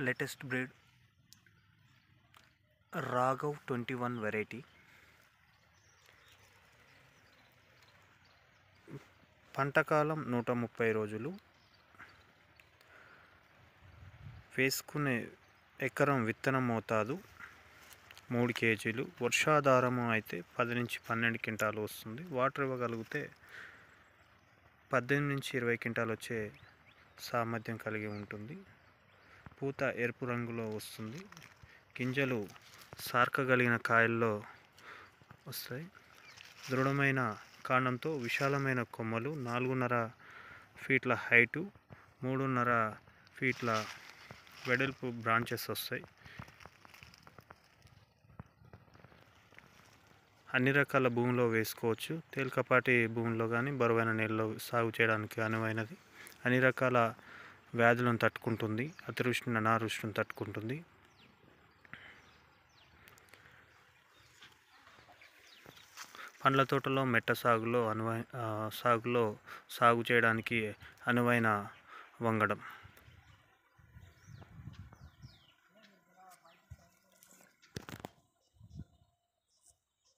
Latest breed Raghav 21 variety. పంటకాలం 130 రోజులు. వేసుకునే ఎకరం విత్తనం మోతాదు 3 కేజీలు. వర్షాధారము అయితే 10 నుంచి 12 క్వింటాలు వస్తుంది. వాటర్ ఇవ్వగలిగితే 18 నుంచి 20 క్వింటాలు వచ్చే సామర్థ్యం కలిగి ఉంటుంది. పూత ఎరుపు రంగులో వస్తుంది. గింజలు సార్కగలిగిన కాయల్లో వస్తాయి. దృఢమైన కాండంతో విశాలమైన కొమ్మలు, 4.5 ఫీట్ల హైటు, 3.5 ఫీట్ల వెడల్పు బ్రాంచెస్ వస్తాయి. అన్ని రకాల భూమిలో వేసుకోవచ్చు. తేలికపాటి భూమిలో కానీ బరువైన నేలలో సాగు చేయడానికి అనువైనది. అన్ని రకాల వ్యాధులను తట్టుకుంటుంది. అతివృష్టిని, అనావృష్టిని తట్టుకుంటుంది. పండ్ల తోటలో, మెట్ట సాగులో సాగు చేయడానికి అనువైన వంగడం.